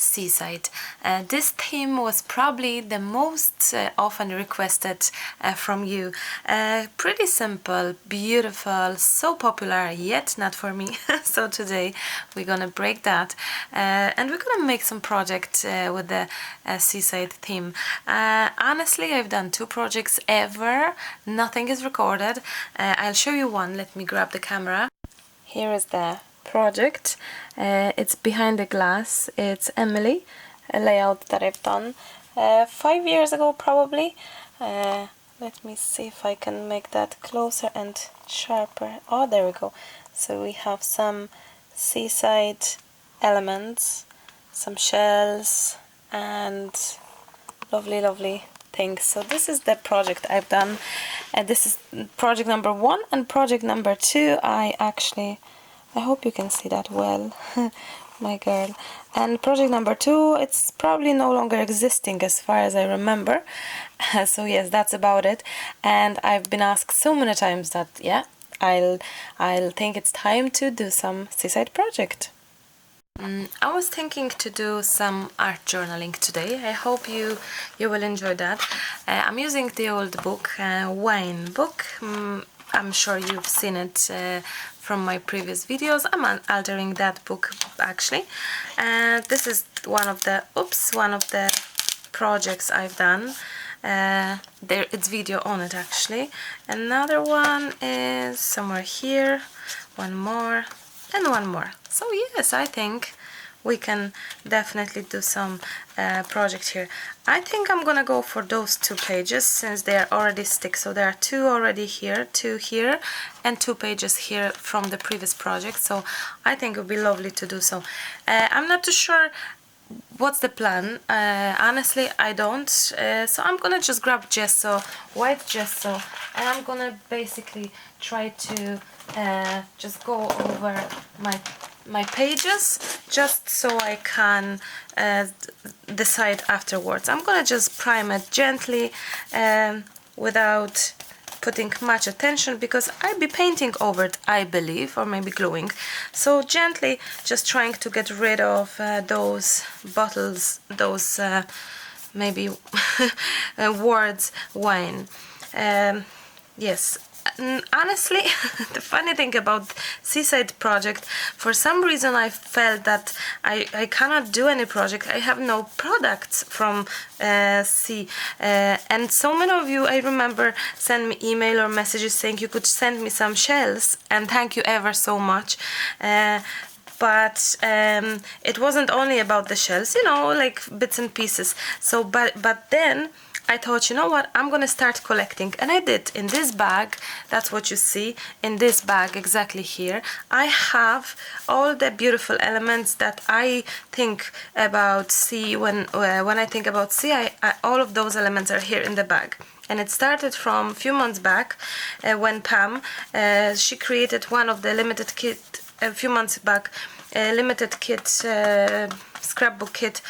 Seaside. This theme was probably the most often requested from you. Pretty simple, beautiful, so popular, yet not for me. So today we're gonna break that and we're gonna make some project with the Seaside theme. Honestly, I've done 2 projects ever. Nothing is recorded. I'll show you one. Let me grab the camera. Here is the project. It's behind the glass. It's Emily, a layout that I've done 5 years ago probably. Let me see if I can make that closer and sharper. Oh, there we go. So we have some seaside elements, some shells, and lovely things. So this is the project I've done. This is project number 1 and project number 2. I hope you can see that well, my girl. And project number 2, it's probably no longer existing as far as I remember. So yes, that's about it. And I've been asked so many times that yeah, I'll think it's time to do some Seaside project. I was thinking to do some art journaling today. I hope you will enjoy that. I'm using the old book, Wine book. I'm sure you've seen it from my previous videos. I'm altering that book actually. This is one of the projects I've done. It's video on it actually. Another one is somewhere here. One more and one more. So yes, I think we can definitely do some project here. I think I'm gonna go for those 2 pages since they are already stick. So there are 2 already here, 2 here, and 2 pages here from the previous project. So I think it would be lovely to do so. I'm not too sure what's the plan. Honestly, I don't. So I'm gonna just grab gesso, white gesso, and I'm gonna basically try to just go over my pages just so I can decide afterwards. I'm gonna just prime it gently without putting much attention because I'll be painting over it, I believe, or maybe gluing. So gently just trying to get rid of those bottles, those maybe words, wine. Yes. Honestly, the funny thing about Seaside project, for some reason I felt that I cannot do any project. I have no products from sea, and so many of you, I remember, send me email or messages saying you could send me some shells, and thank you ever so much. But it wasn't only about the shells, you know, like bits and pieces. So but then I thought, you know what, I'm gonna start collecting, and I did. In this bag, that's what you see, in this bag exactly here, I have all the beautiful elements that I think about sea. When I think about sea, all of those elements are here in the bag. And it started from a few months back when Pam, she created one of the limited kit, a few months back, limited kit, scrapbook kit,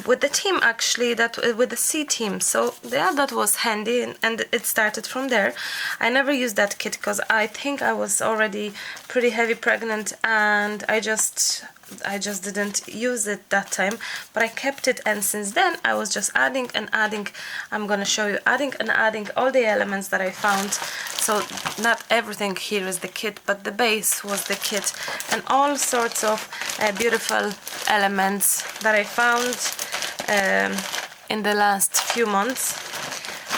with the team actually, that with the sea team. So yeah, that was handy, and it started from there. I never used that kit because I think I was already pretty heavy pregnant, and I just didn't use it that time, but I kept it, and since then I was just adding and adding. I'm gonna show you adding and adding all the elements that I found. So not everything here is the kit, but the base was the kit, and all sorts of beautiful elements that I found in the last few months.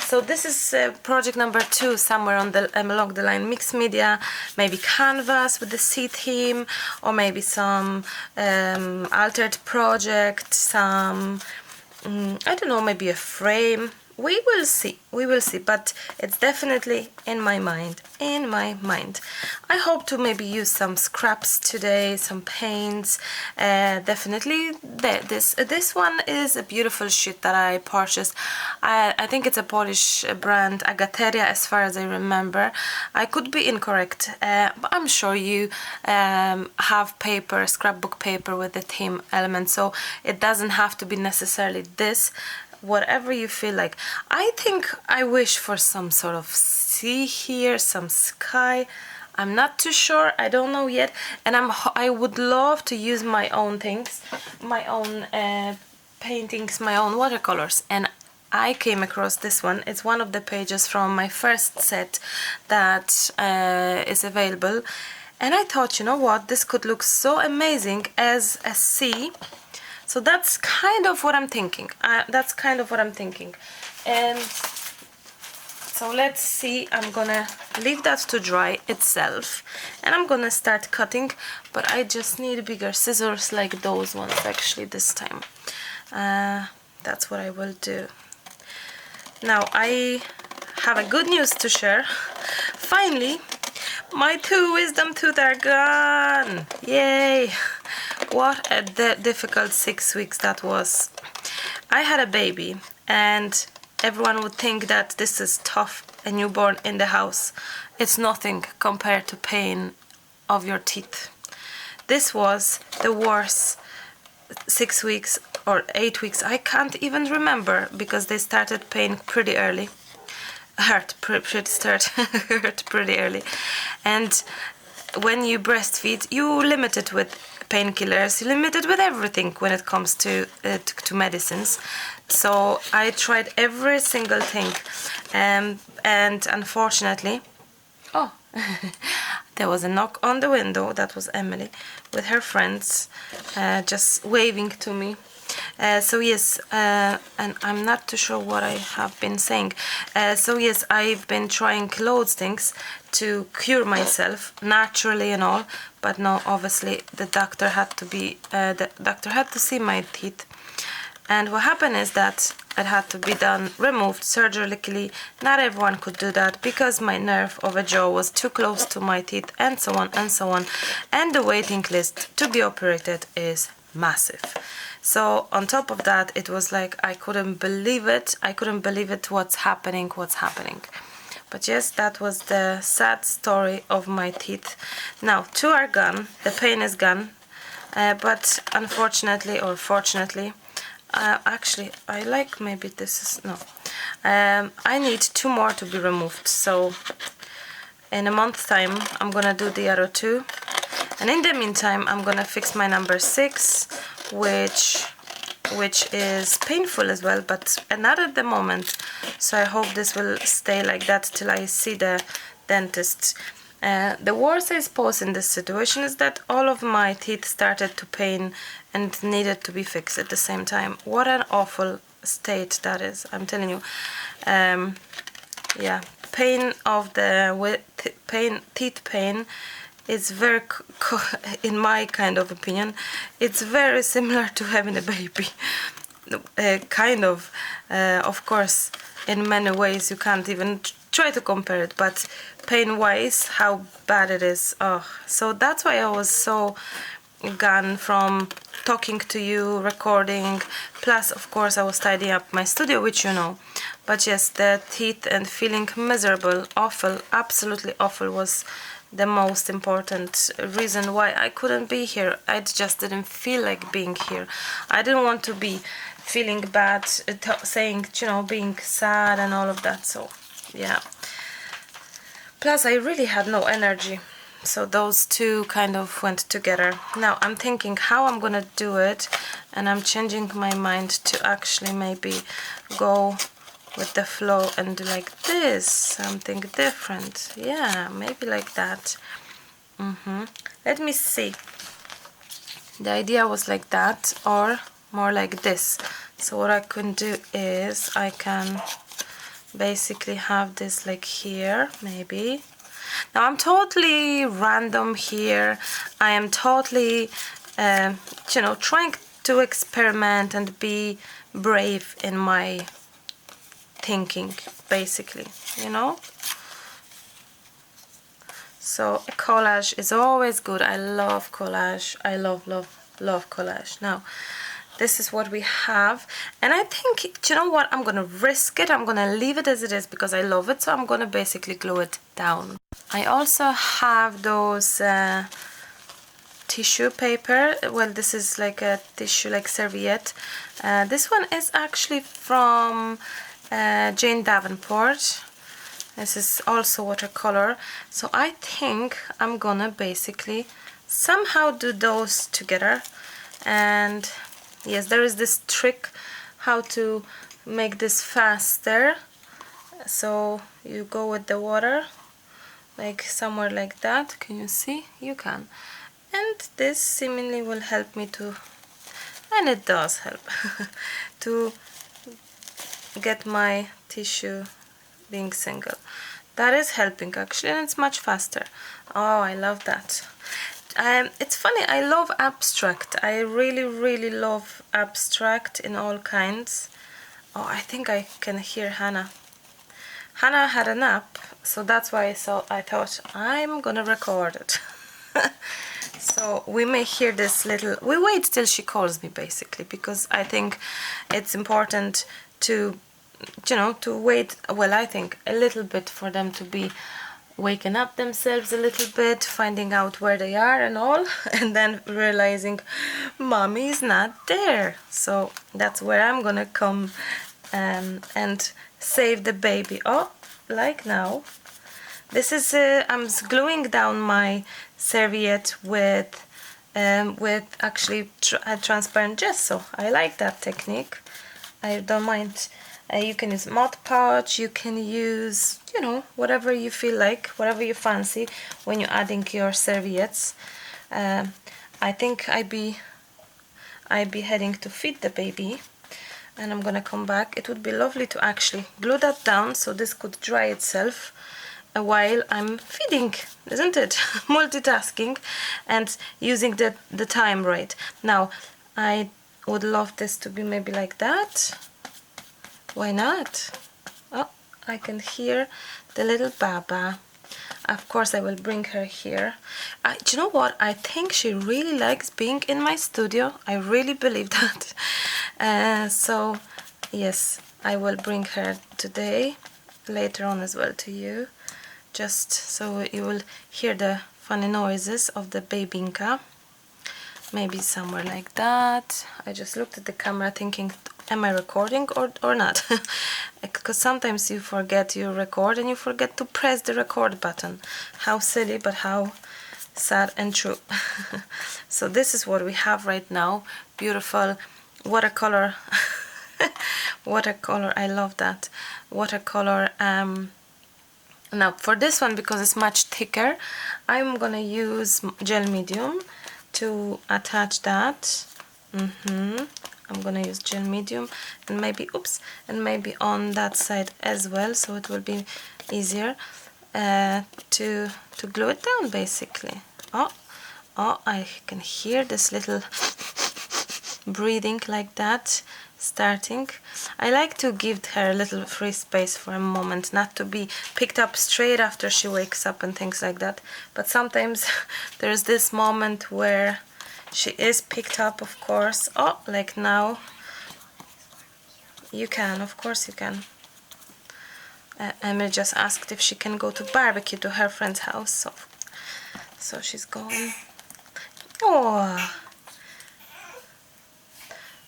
So this is project number 2, somewhere on the along the line, mixed media, maybe canvas with the sea theme, or maybe some altered project, some I don't know, maybe a frame. We will see, but it's definitely in my mind. I hope to maybe use some scraps today, some paints. Definitely this one is a beautiful sheet that I purchased. I think it's a Polish brand, Agateria, as far as I remember. I could be incorrect, but I'm sure you have paper, scrapbook paper with the theme element, so it doesn't have to be necessarily this. Whatever you feel like. I think I wish for some sort of sea here, some sky. I'm not too sure, I don't know yet, and I would love to use my own things, my own paintings, my own watercolors. And I came across this one. It's one of the pages from my first set that is available, and I thought, you know what, this could look so amazing as a sea. So that's kind of what I'm thinking. And so let's see, I'm gonna leave that to dry itself, and I'm gonna start cutting, but I just need bigger scissors like those ones actually this time. That's what I will do. Now I have a good news to share. Finally, my 2 wisdom tooth are gone. Yay! What a difficult 6 weeks that was. I had a baby, and everyone would think that this is tough, a newborn in the house. It's nothing compared to pain of your teeth. This was the worst 6 weeks or 8 weeks. I can't even remember, because they started pain pretty early. Hurt pretty early. And when you breastfeed, you limit it with painkillers, you limit it with everything when it comes to medicines. So I tried every single thing, and unfortunately, oh, there was a knock on the window. That was Emily with her friends, just waving to me. So yes, and I'm not too sure what I have been saying. So yes, I've been trying loads things to cure myself naturally and all, but no, obviously the doctor had to see my teeth. And what happened is that it had to be removed surgically. Not everyone could do that, because my nerve of a jaw was too close to my teeth, and so on and so on. And the waiting list to be operated is massive. So on top of that, it was like I couldn't believe it. What's happening. But yes, that was the sad story of my teeth. Now 2 are gone. The pain is gone. But unfortunately, or fortunately, actually, I like, maybe this is, no. I need 2 more to be removed. So in a month's time, I'm gonna do the other 2. And in the meantime, I'm gonna fix my number 6, which is painful as well, but not at the moment. So I hope this will stay like that till I see the dentist. The worst, I suppose, in this situation is that all of my teeth started to pain and needed to be fixed at the same time. What an awful state that is, I'm telling you. Yeah, pain of the teeth pain is very, in my kind of opinion, it's very similar to having a baby. Of course, in many ways you can't even try to compare it, but pain-wise, how bad it is. Oh, so that's why I was so gone from talking to you, recording, plus of course I was tidying up my studio, which you know. But yes, the teeth and feeling miserable, awful, absolutely awful was the most important reason why I couldn't be here. I just didn't feel like being here. I didn't want to be feeling bad, saying, you know, being sad and all of that. So yeah, plus I really had no energy, so those 2 kind of went together. Now I'm thinking how I'm gonna do it, and I'm changing my mind to actually maybe go with the flow and do like this, something different. Yeah, maybe like that. Let me see. The idea was like that, or more like this. So what I can do is I can basically have this like here, maybe. Now I'm totally random here. I am totally you know, trying to experiment and be brave in my thinking, basically, you know. So a collage is always good. I love collage. I love collage. Now this is what we have, and I think, you know what, I'm gonna risk it. I'm gonna leave it as it is because I love it, so I'm gonna basically glue it down. I also have those tissue paper. Well, this is like a tissue, like serviette. This one is actually from Jane Davenport. This is also watercolor. So I think I'm gonna basically somehow do those together. And yes, there is this trick how to make this faster. So you go with the water like somewhere like that. Can you see? You can. And this seemingly will help me to, and it does help to get my tissue being single. That is helping actually, and it's much faster. Oh, I love that. It's funny, I love abstract. I really love abstract in all kinds. Oh, I think I can hear Hannah. Hannah had a nap, so that's why I thought I'm gonna record it. So we may hear this little, we wait till she calls me basically, because I think it's important to, you know, to wait, well, I think a little bit for them to be waking up themselves a little bit, finding out where they are and all, and then realizing mommy's not there. So that's where I'm gonna come and save the baby. Oh, like now. This is I'm gluing down my serviette with actually transparent gesso. I like that technique. I don't mind. You can use Mod Podge, you can use, you know, whatever you feel like, whatever you fancy when you're adding your serviettes. I think I'd be heading to feed the baby, and I'm gonna come back. It would be lovely to actually glue that down so this could dry itself while I'm feeding, isn't it? Multitasking and using the time right. Now, I would love this to be maybe like that. Why not? Oh, I can hear the little Baba. Of course, I will bring her here. Do you know what? I think she really likes being in my studio. I really believe that. So, yes, I will bring her today, later on as well to you. Just so you will hear the funny noises of the babinka. Maybe somewhere like that. I just looked at the camera thinking, am I recording or not? Because sometimes you forget you record and you forget to press the record button. How silly, but how sad and true. So this is what we have right now. Beautiful watercolor. Watercolor, I love that. Watercolor. Now for this one, because it's much thicker, I'm gonna use gel medium to attach that. I'm gonna use gel medium and maybe, oops, and maybe on that side as well, so it will be easier to glue it down basically. Oh, I can hear this little breathing like that starting. I like to give her a little free space for a moment, not to be picked up straight after she wakes up and things like that, but sometimes there's this moment where she is picked up, of course. Oh, like now. You can, of course you can. Emily just asked if she can go to barbecue to her friend's house, so she's going. Oh.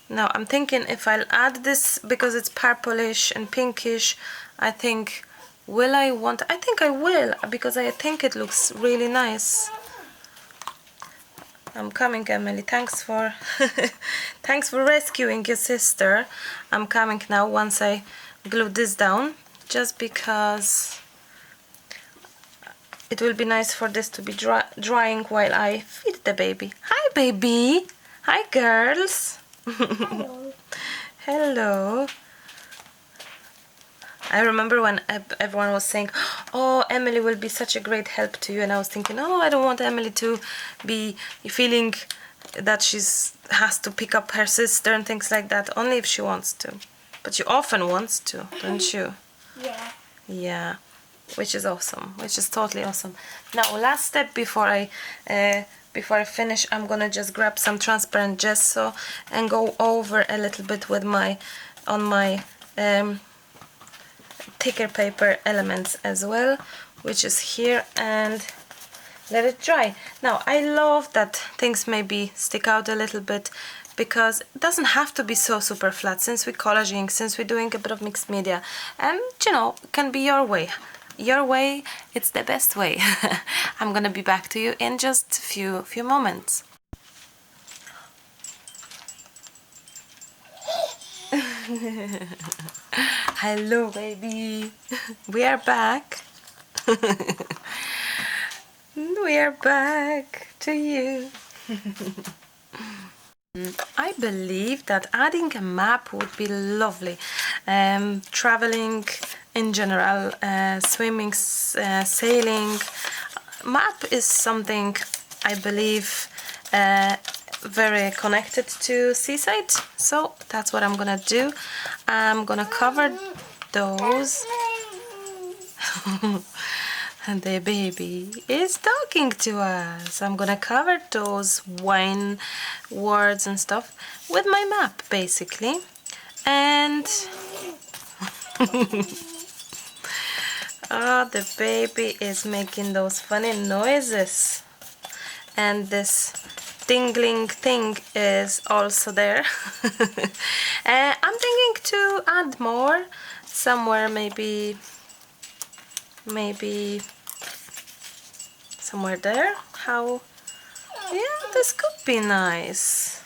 Now I'm thinking if I'll add this, because it's purplish and pinkish, I think, will I want, I think I will, because I think it looks really nice. I'm coming, Emily. Thanks for thanks for rescuing your sister. I'm coming now once I glue this down, just because it will be nice for this to be drying while I feed the baby. Hi, baby. Hi, girls. Hello. Hello. I remember when everyone was saying, oh, Emily will be such a great help to you, and I was thinking, oh, I don't want Emily to be feeling that she's has to pick up her sister and things like that, only if she wants to. But she often wants to, don't you? Yeah. Yeah, which is awesome, which is totally awesome. Now, last step before I finish, I'm gonna just grab some transparent gesso and go over a little bit with my thicker paper elements as well, which is here, and let it dry. Now I love that things maybe stick out a little bit, because it doesn't have to be so super flat, since we're collaging, since we're doing a bit of mixed media, and you know, it can be your way. your way, it's the best way. I'm gonna be back to you in just a few moments. Hello, baby. We are back. We are back to you. I believe that adding a map would be lovely. Traveling in general, swimming, sailing. Map is something I believe very connected to Seaside, so that's what I'm gonna do. I'm gonna cover those. And the baby is talking to us. I'm gonna cover those wine words and stuff with my map, basically. And oh, the baby is making those funny noises. And this tingling thing is also there. I'm thinking to add more somewhere, maybe somewhere there. How? Yeah, this could be nice.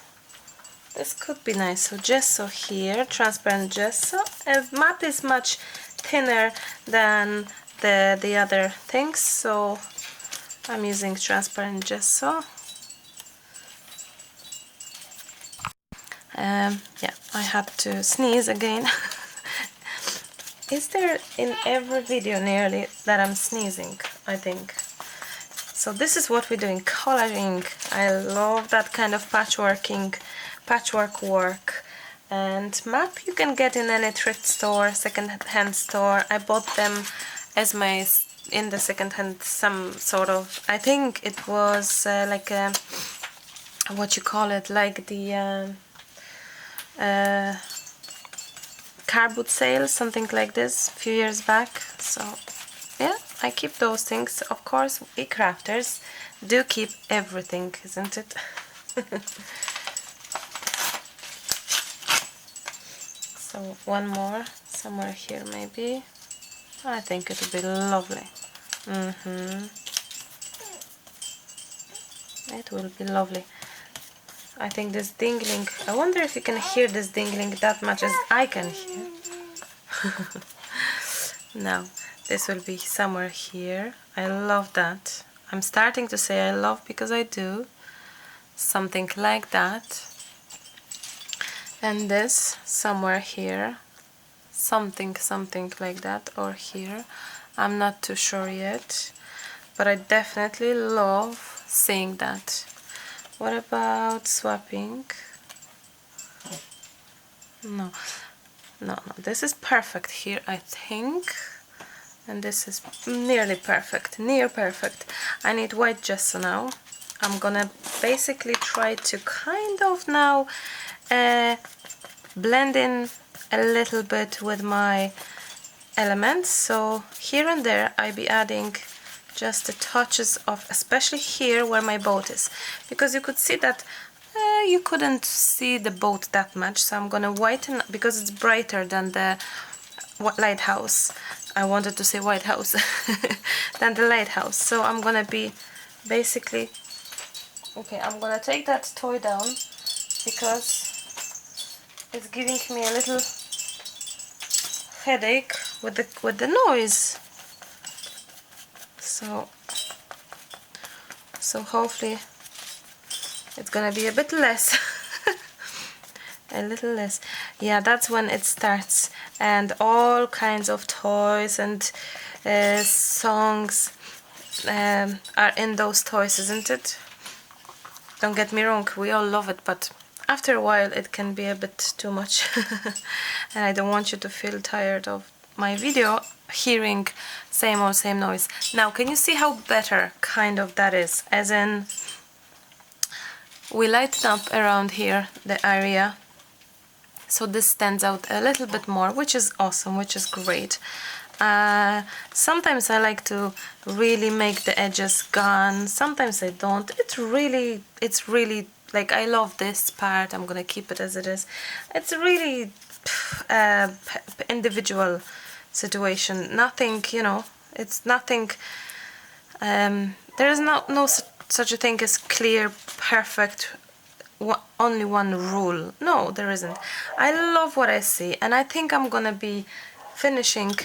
This could be nice. So gesso here, transparent gesso. And map is much thinner than the other things, so I'm using transparent gesso. Yeah, I had to sneeze again. Is there in every video nearly that I'm sneezing, I think. So this is what we're doing, collaging. I love that kind of patchwork work. And map you can get in any thrift store, second-hand store. I bought them as my, in the second-hand, some sort of, I think it was like a, what you call it, like the car boot sale, something like this, a few years back. So yeah, I keep those things. Of course, we crafters do keep everything, isn't it? So one more somewhere here, maybe. I think it would be lovely. It will be lovely. I think this dingling, I wonder if you can hear this dingling that much as I can hear. No, this will be somewhere here. I love that. I'm starting to say I love because I do. Something like that. And this somewhere here. Something like that, or here. I'm not too sure yet. But I definitely love seeing that. What about swapping? No, this is perfect here, I think. And this is nearly perfect, near perfect. I need white gesso now. I'm gonna basically try to kind of now blend in a little bit with my elements. So here and there I'll be adding just the touches of, especially here where my boat is, because you could see that you couldn't see the boat that much, so I'm gonna whiten because it's brighter than the lighthouse. I wanted to say White House than the lighthouse, so I'm gonna be basically, okay, I'm gonna take that toy down because it's giving me a little headache with the noise. So hopefully it's gonna be a bit less. A little less. Yeah, that's when it starts, and all kinds of toys and songs are in those toys, isn't it? Don't get me wrong, we all love it, but after a while it can be a bit too much. And I don't want you to feel tired of my video hearing same old same noise. Now, can you see how better kind of that is? As in, we lighten up around here the area, so this stands out a little bit more, which is awesome, which is great. Sometimes I like to really make the edges gone, sometimes I don't. It's really like, I love this part, I'm gonna keep it as it is. It's really individual situation, nothing, you know, It's nothing, there is no such a thing as clear, perfect, only one rule. No, there isn't. I love what I see, and I think I'm gonna be finishing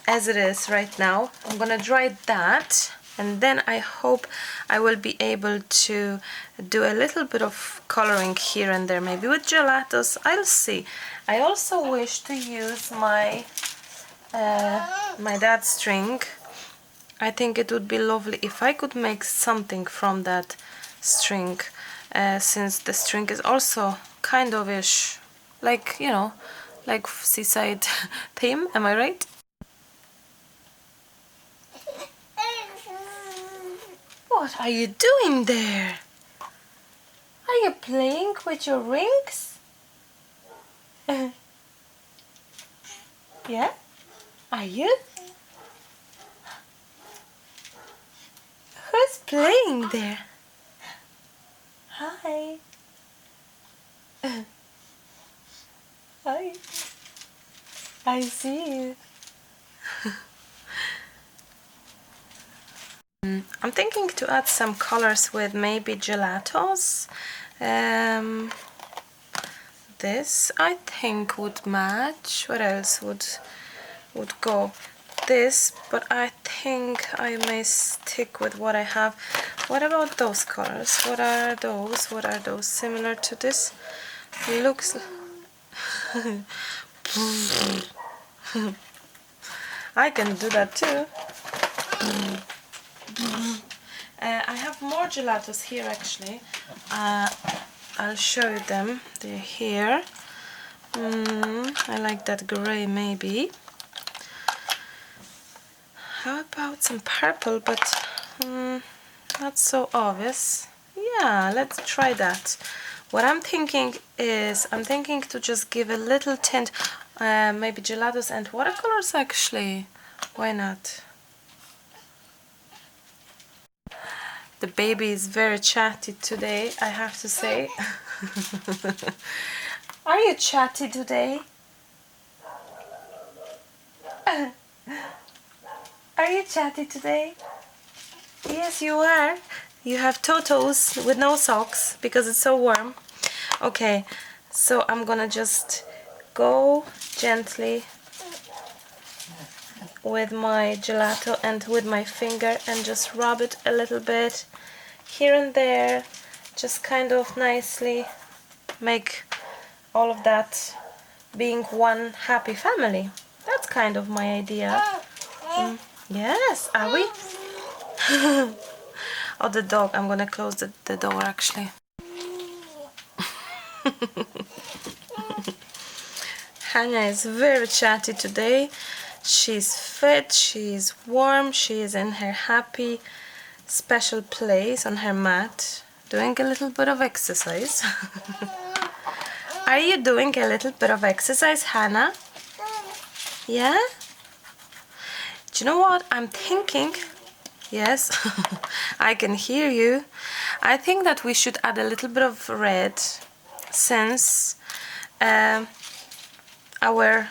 as it is right now. I'm gonna dry that, and then I hope I will be able to do a little bit of coloring here and there, maybe with gelatos. I'll see. I also wish to use my my dad's string. I think it would be lovely if I could make something from that string, since the string is also kind of ish, like, you know, like Seaside theme, am I right? What are you doing there? Are you playing with your rings? Yeah? Are you? Who's playing there? Hi. Hi. I see you. I'm thinking to add some colors with maybe gelatos. This I think would match. What else would go? This, but I think I may stick with what I have. What about those colors? What are those? What are those? Similar to this? Looks. I can do that too. I have more gelatos here actually. I'll show you them. They're here. I like that gray maybe. How about some purple, but not so obvious. Yeah, let's try that. What I'm thinking is, I'm thinking to just give a little tint, maybe gelatos and watercolors actually. Why not? The baby is very chatty today, I have to say. Are you chatty today? Are you chatty today? Yes, you are. You have toes with no socks because it's so warm. Okay, so I'm gonna just go gently with my gelato and with my finger and just rub it a little bit here and there, just kind of nicely make all of that being one happy family. That's kind of my idea. Yes, are we? Oh, the dog. I'm gonna close the door actually. Hannah is very chatty today. She's fit, she's warm, she is in her happy special place on her mat, doing a little bit of exercise. Are you doing a little bit of exercise, Hannah? Yeah? Do you know what I'm thinking? Yes, I can hear you. I think that we should add a little bit of red, since our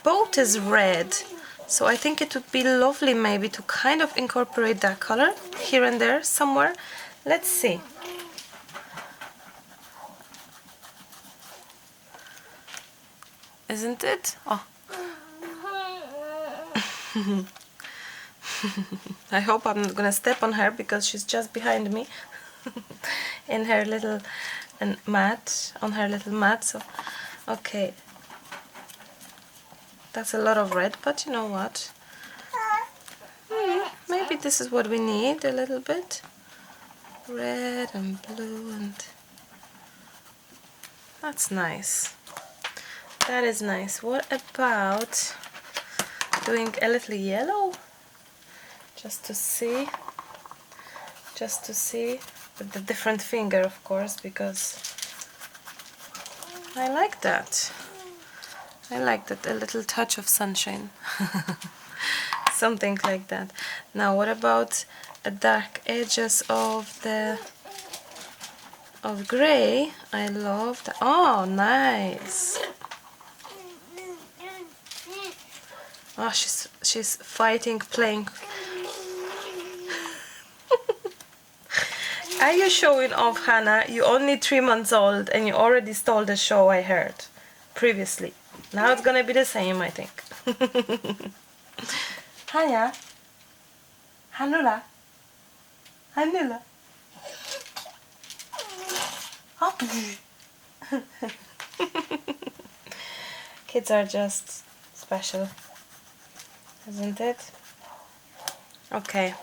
boat is red. So I think it would be lovely maybe to kind of incorporate that color here and there somewhere. Let's see. Isn't it? Oh. I hope I'm not gonna step on her because she's just behind me in her little mat, on her little mat. So, okay. That's a lot of red, but you know what? Maybe this is what we need, a little bit. Red and blue, and that's nice. That is nice. What about doing a little yellow? Just to see with the different finger, of course, because I like that. I like that, a little touch of sunshine. Something like that. Now what about the dark edges of gray? I love that. Oh, nice. Oh, she's fighting, playing. Are you showing off, Hannah? You're only 3 months old and you already stole the show, I heard previously. Now it's gonna be the same, I think. Hanya? Hanula? Hanula? Up. Kids are just special, isn't it? Okay.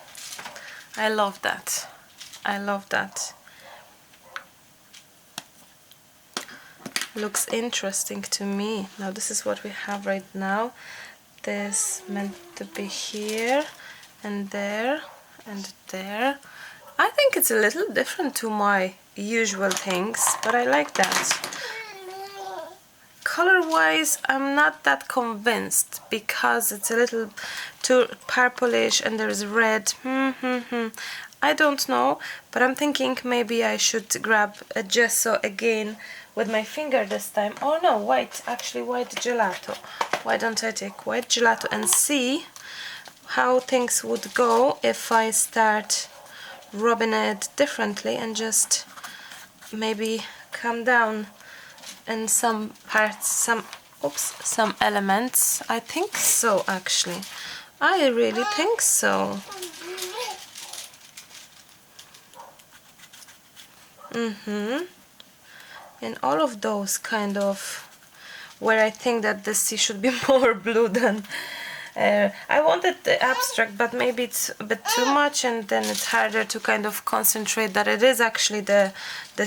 I love that. I love that. Looks interesting to me. Now this is what we have right now. This meant to be here and there and there. I think it's a little different to my usual things, but I like that. Color-wise, I'm not that convinced because it's a little too purplish and there's red. I don't know, but I'm thinking maybe I should grab a gesso again with my finger this time. Oh no, white, actually white gelato. Why don't I take white gelato and see how things would go if I start rubbing it differently and just maybe come down in some parts, some elements. I think so, actually. I really think so. In all of those kind of where I think that the sea should be more blue than I wanted the abstract, but maybe it's a bit too much and then it's harder to kind of concentrate that it is actually the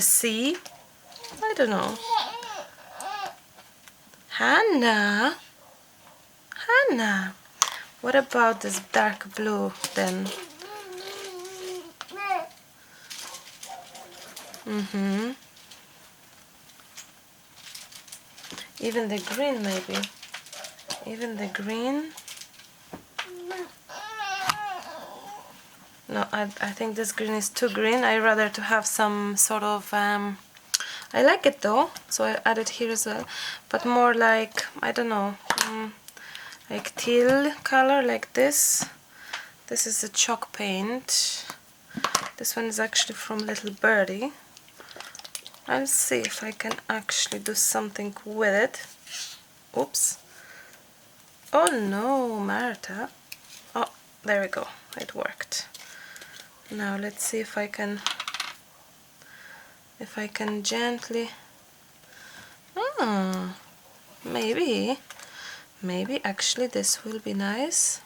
sea. I don't know. Hannah, what about this dark blue then? Even the green, maybe. Even the green. No, I think this green is too green. I rather to have some sort of I like it though, so I add it here as well, but more like, I don't know, like teal color, like this. This is a chalk paint. This one is actually from Little Birdie. I'll see if I can actually do something with it. Oops. Oh no, Marta. Oh, there we go. It worked. Now let's see if I can gently. Maybe actually this will be nice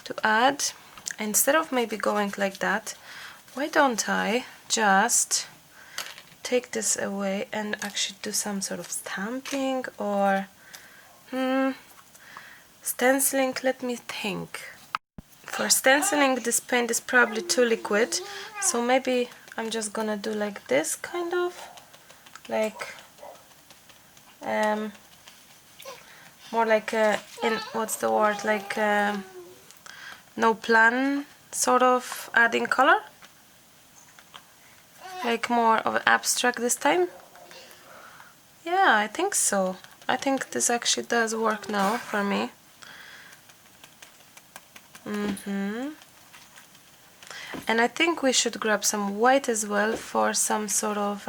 to add. Instead of maybe going like that, why don't I just take this away and actually do some sort of stamping or stenciling? Let me think. For stenciling, this paint is probably too liquid, so maybe I'm just gonna do like this, kind of like more like what's the word, like no plan, sort of adding color, like more of abstract this time. Yeah, I think so. I think this actually does work now for me. And I think we should grab some white as well for some sort of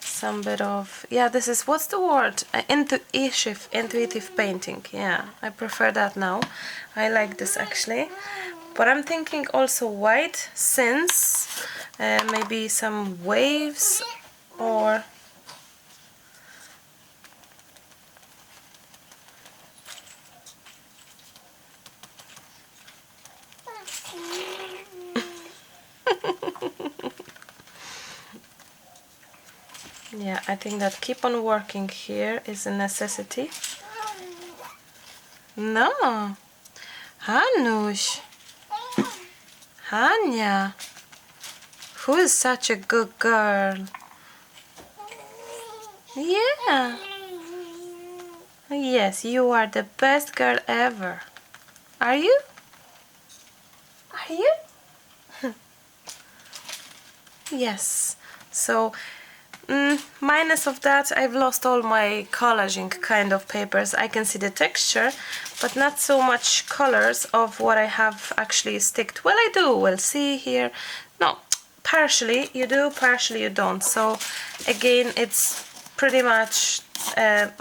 some bit of, yeah, this is, what's the word, intuitive painting. Yeah, I prefer that now. I like this actually, but I'm thinking also white, since maybe some waves or yeah, I think that keep on working here is a necessity. No, Hanush, Hanya, who is such a good girl? Yeah. Yes, you are the best girl ever. Are you? Are you? Yes. So minus of that, I've lost all my collaging kind of papers. I can see the texture, but not so much colors of what I have actually sticked. Well, I do. Well, see here. No, partially you do, partially you don't. So again, it's pretty much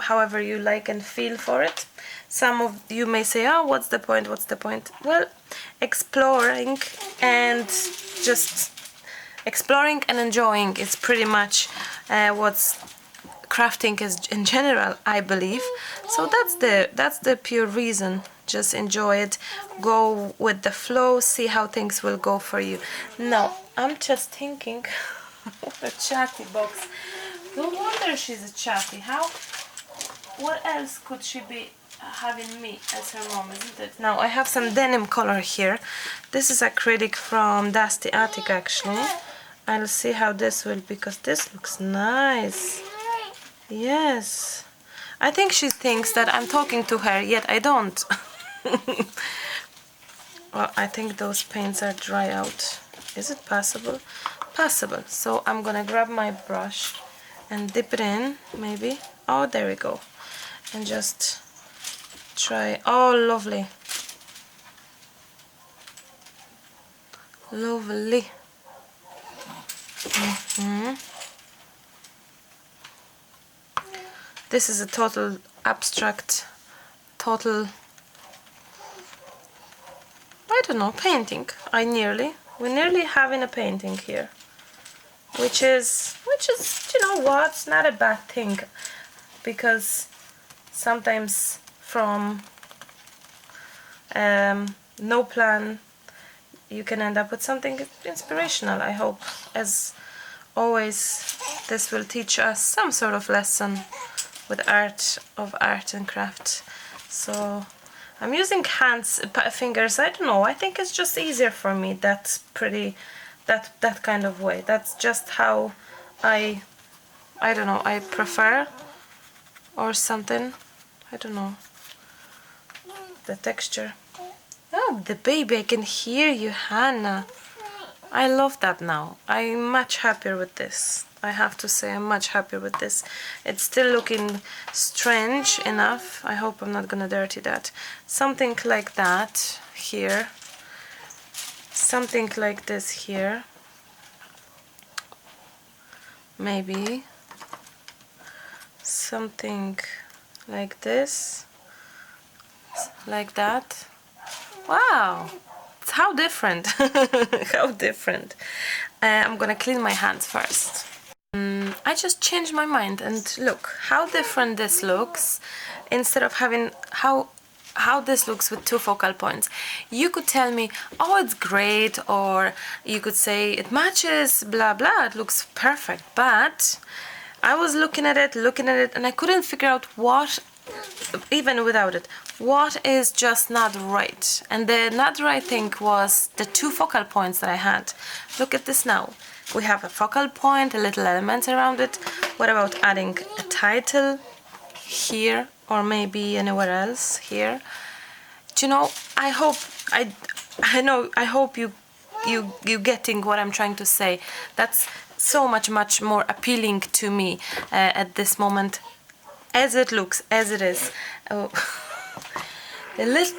however you like and feel for it. Some of you may say, oh, what's the point? What's the point? Well, exploring and just exploring and enjoying is pretty much what's crafting is in general, I believe. So that's the pure reason. Just enjoy it, go with the flow, see how things will go for you. Now I'm just thinking a chatty box. No wonder she's a chatty. How, what else could she be having me as her mom, isn't it? Now I have some denim color here. This is acrylic from Dusty Attic actually. I'll see how this will, because this looks nice. Yes. I think she thinks that I'm talking to her, yet I don't. Well, I think those paints are dry out. Is it possible? Possible. So I'm gonna grab my brush and dip it in, maybe. Oh, there we go. And just try. Oh, lovely. Lovely. This is a total abstract, total, I don't know, painting. We're nearly having a painting here, which is, you know what, it's not a bad thing, because sometimes from no plan you can end up with something inspirational. I hope, as always, this will teach us some sort of lesson with art and craft. So I'm using fingers, I don't know, I think it's just easier for me. That's pretty, that kind of way. That's just how I don't know, I prefer, or something, I don't know, the texture. Oh, the baby, I can hear you, Hannah. I love that now. I'm much happier with this. I have to say, I'm much happier with this. It's still looking strange enough. I hope I'm not gonna dirty that. Something like that here. Something like this here. Maybe. Something like this. Like that. Wow, how different. How different. I'm gonna clean my hands first. I just changed my mind, and look how different this looks. Instead of having how this looks with two focal points. You could tell me, oh, it's great, or you could say it matches, blah blah, it looks perfect. But I was looking at it, and I couldn't figure out what, even without it, what is just not right. And the not right thing was the two focal points that I had. Look at this now. We have a focal point, a little element around it. What about adding a title here, or maybe anywhere else here? Do you know, I hope you getting what I'm trying to say. That's so much more appealing to me at this moment, as it looks, as it is. Oh. A little.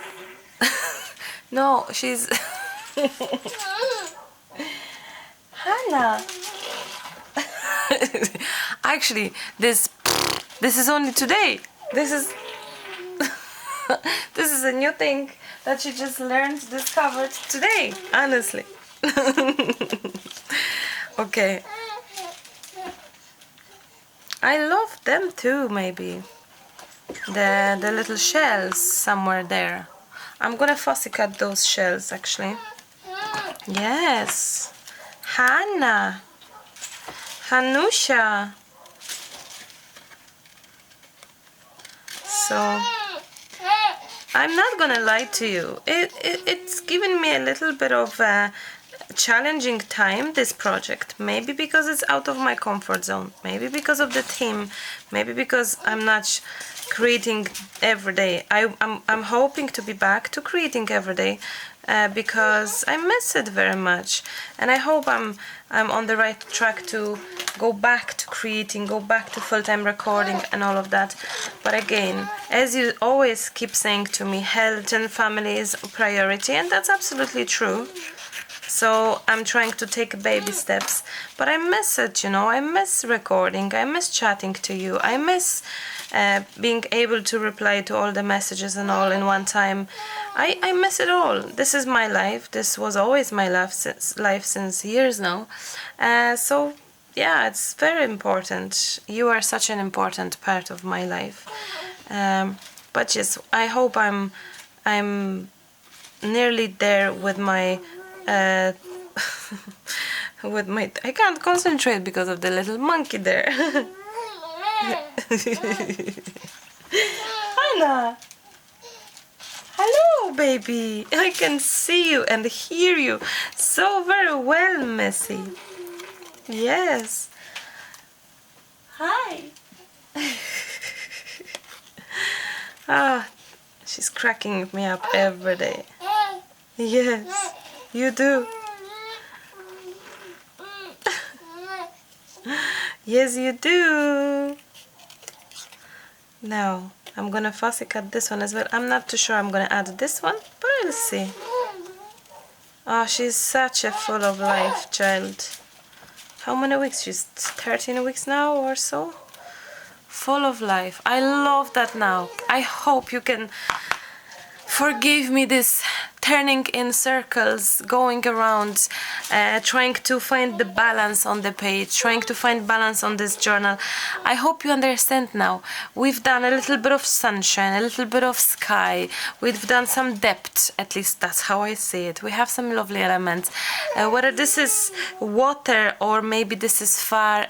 No, she's. Hannah. Actually, this is only today. This is this is a new thing that she just learned, discovered today. Honestly. Okay. I love them too. Maybe the little shells somewhere there. I'm gonna fussy cut those shells actually. Yes, Hannah, Hanusha. So I'm not gonna lie to you. It's given me a little bit of challenging time, this project. Maybe because it's out of my comfort zone, maybe because of the theme, maybe because I'm not creating every day. I'm hoping to be back to creating every day, because I miss it very much, and I hope I'm on the right track to go back to creating, go back to full-time recording and all of that. But again, as you always keep saying to me, health and family is a priority, and that's absolutely true. So I'm trying to take baby steps, but I miss it, you know. I miss recording, I miss chatting to you, I miss being able to reply to all the messages and all in one time. I miss it all. This is my life. This was always my life since years now. So yeah, it's very important. You are such an important part of my life. But yes, I hope I'm nearly there with my with my, I can't concentrate because of the little monkey there. Anna, hello baby, I can see you and hear you so very well, Missy. Yes, hi. Ah, she's cracking me up every day. Yes, you do. Yes, you do. Now, I'm gonna fussy cut this one as well. I'm not too sure I'm gonna add this one, but I'll see. Oh, she's such a full of life child. How many weeks? She's 13 weeks now or so? Full of life. I love that now. I hope you can forgive me this turning in circles, going around, trying to find the balance on the page, trying to find balance on this journal. I hope you understand now. We've done a little bit of sunshine, a little bit of sky. We've done some depth, at least that's how I see it. We have some lovely elements. Whether this is water or maybe this is far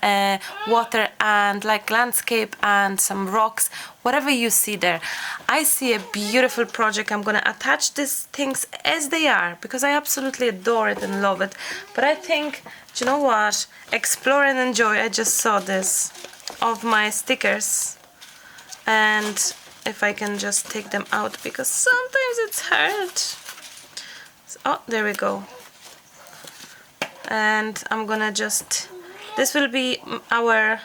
water and like landscape and some rocks, whatever you see there. I see a beautiful project. I'm gonna attach these things as they are because I absolutely adore it and love it. But I think, do you know what? Explore and enjoy. I just saw this of my stickers, and if I can just take them out because sometimes it's hard. So, oh, there we go. And I'm gonna just, this will be our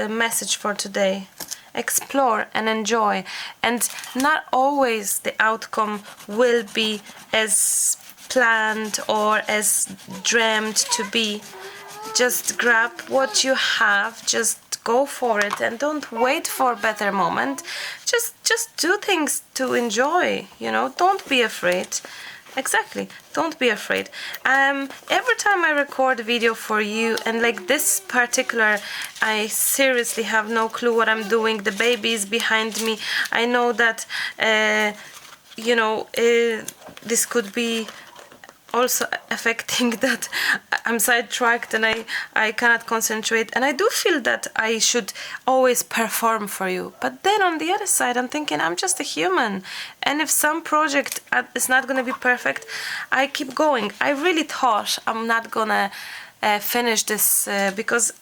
message for today. Explore and enjoy, and not always the outcome will be as planned or as dreamed to be. Just grab what you have, just go for it, and don't wait for a better moment. Just do things to enjoy, you know. Don't be afraid. Exactly, don't be afraid. Every time I record a video for you, and like this particular, I seriously have no clue what I'm doing. The baby is behind me. I know that you know, this could be also affecting that I'm sidetracked and I cannot concentrate, and I do feel that I should always perform for you. But then on the other side, I'm thinking I'm just a human, and if some project is not going to be perfect, I keep going. I really thought I'm not gonna finish this because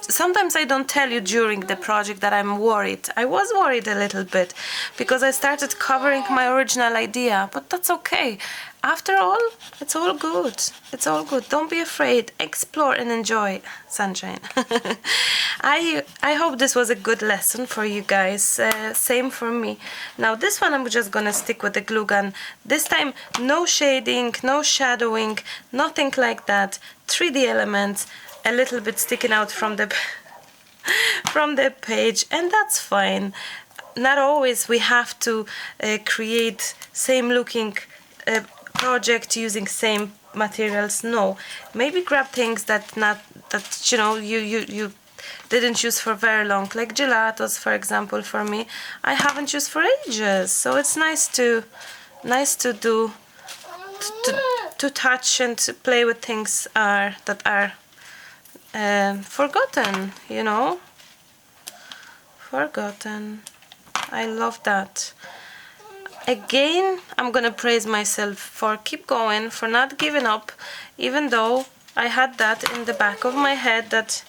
sometimes I don't tell you during the project that I'm worried. I was worried a little bit because I started covering my original idea, but that's okay. After all, it's all good. It's all good. Don't be afraid. Explore and enjoy. Sunshine. I hope this was a good lesson for you guys. Same for me. Now this one I'm just gonna stick with the glue gun. This time no shading, no shadowing, nothing like that. 3D elements, a little bit sticking out from the from the page, and that's fine. Not always we have to create same looking project using same materials. No, maybe grab things that you know you didn't use for very long, like gelatos, for example. For me, I haven't used for ages, so it's nice to do to touch and to play with things that are forgotten, you know. Forgotten. I love that. again, I'm gonna praise myself for keep going, for not giving up, even though I had that in the back of my head that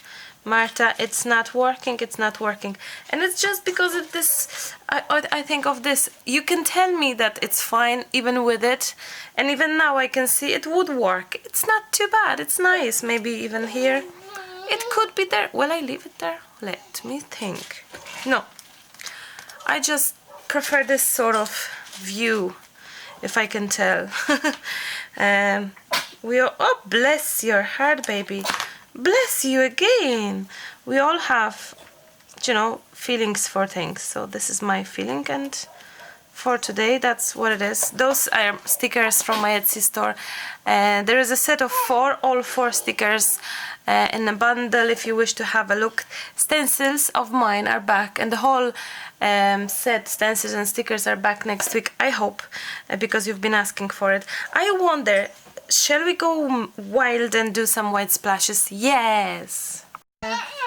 Marta, it's not working, it's not working. And it's just because of this, I think of this. You can tell me that it's fine even with it. And even now I can see it would work. It's not too bad, it's nice. Maybe even here. It could be there. Will I leave it there? Let me think. No. I just prefer this sort of view, if I can tell. Oh, bless your heart, baby. Bless you again. We all have, you know, feelings for things. So this is my feeling, and for today, that's what it is. Those are stickers from my Etsy store. There is a set of 4, all 4 stickers in a bundle if you wish to have a look. Stencils of mine are back, and the whole set, stencils and stickers, are back next week, I hope, because you've been asking for it. I wonder, shall we go wild and do some white splashes? Yes!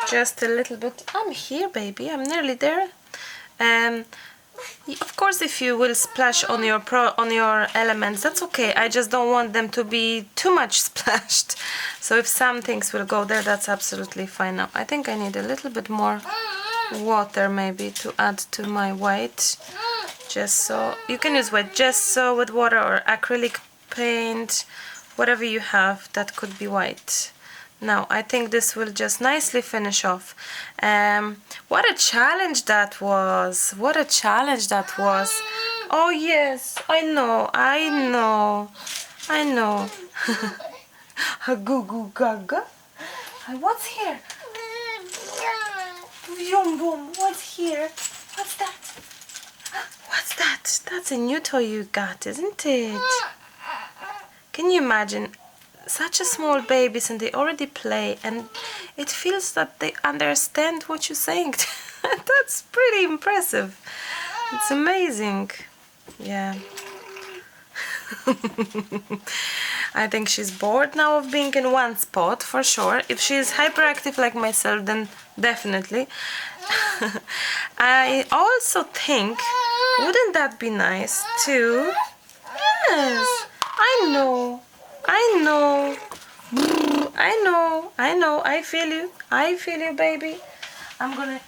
Just a little bit. I'm here, baby. I'm nearly there. Of course, if you will splash on your elements, that's okay. I just don't want them to be too much splashed. So if some things will go there, that's absolutely fine. Now, I think I need a little bit more water maybe to add to my white. Gesso. You can use white gesso with water or acrylic paint, whatever you have that could be white. Now I think this will just nicely finish off. What a challenge that was! What a challenge that was! Oh yes, I know. A goo goo gaga. What's here? Yum boom. What's here? What's that? What's that? That's a new toy you got, isn't it? Can you imagine? Such a small babies, and they already play, and it feels that they understand what you're saying. That's pretty impressive. It's amazing. Yeah. I think she's bored now of being in one spot, for sure. If she is hyperactive like myself, then definitely. I also think, wouldn't that be nice too? Yes, I know, I feel you, baby. I'm gonna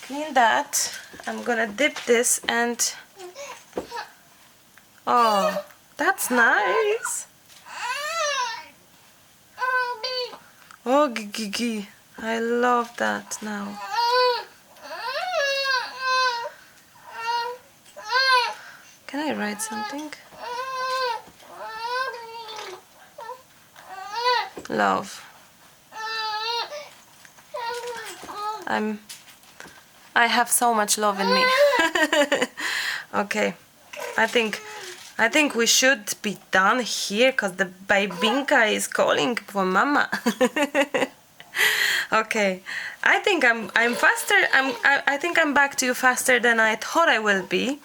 clean that. I'm gonna dip this and, oh, that's nice. Oh, Gigi, I love that now. Can I write something? Love. I have so much love in me. Okay, I think we should be done here because the babinka is calling for mama. Okay, I think I'm faster. I think I'm back to you faster than I thought I will be,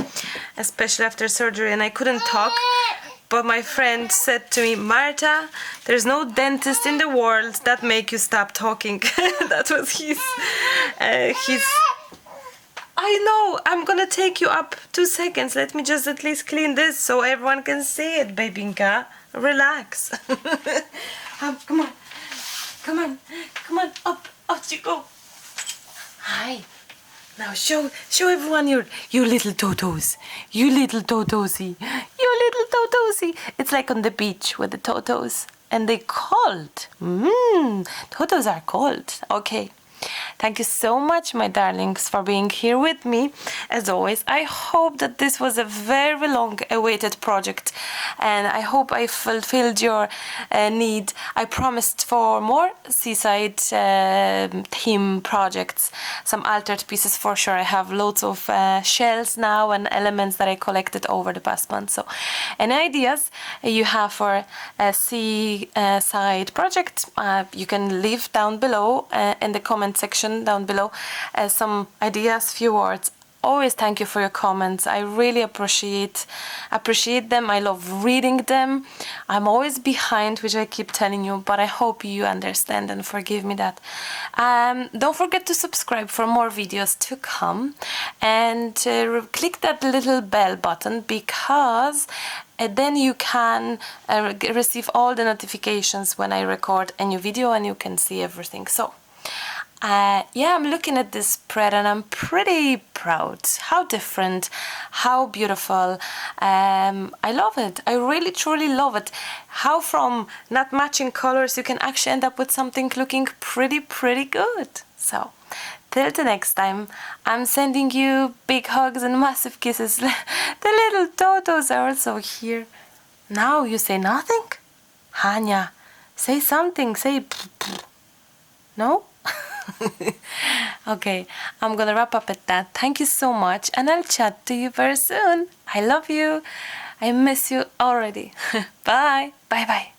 especially after surgery, and I couldn't talk. But my friend said to me, Marta, there's no dentist in the world that make you stop talking. That was his. I know. I'm gonna take you up 2 seconds. Let me just at least clean this so everyone can see it, babinka. Relax. Come on. Up you go. Hi. Now show everyone your little totos. You little totosi. It's like on the beach with the totos. And they cold. Totos are cold. Okay. Thank you so much, my darlings, for being here with me. As always, I hope that this was a very long-awaited project, and I hope I fulfilled your need. I promised for more Seaside theme projects, some altered pieces for sure. I have loads of shells now and elements that I collected over the past month. So, any ideas you have for a Seaside project, you can leave down below in the comment section down below some ideas, few words. always thank you for your comments. I really appreciate them. I love reading them. I'm always behind, which I keep telling you, but I hope you understand and forgive me that. Don't forget to subscribe for more videos to come, and click that little bell button, because then you can receive all the notifications when I record a new video, and you can see everything. So yeah, I'm looking at this spread and I'm pretty proud. How different, how beautiful. I love it. I really truly love it. How from not matching colors you can actually end up with something looking pretty good. So till the next time, I'm sending you big hugs and massive kisses. The little Totos are also here. Now you say nothing? Hanya, say something. Say no? Okay, I'm gonna wrap up at that. Thank you so much, and I'll chat to you very soon. I love you. I miss you already. Bye. Bye bye.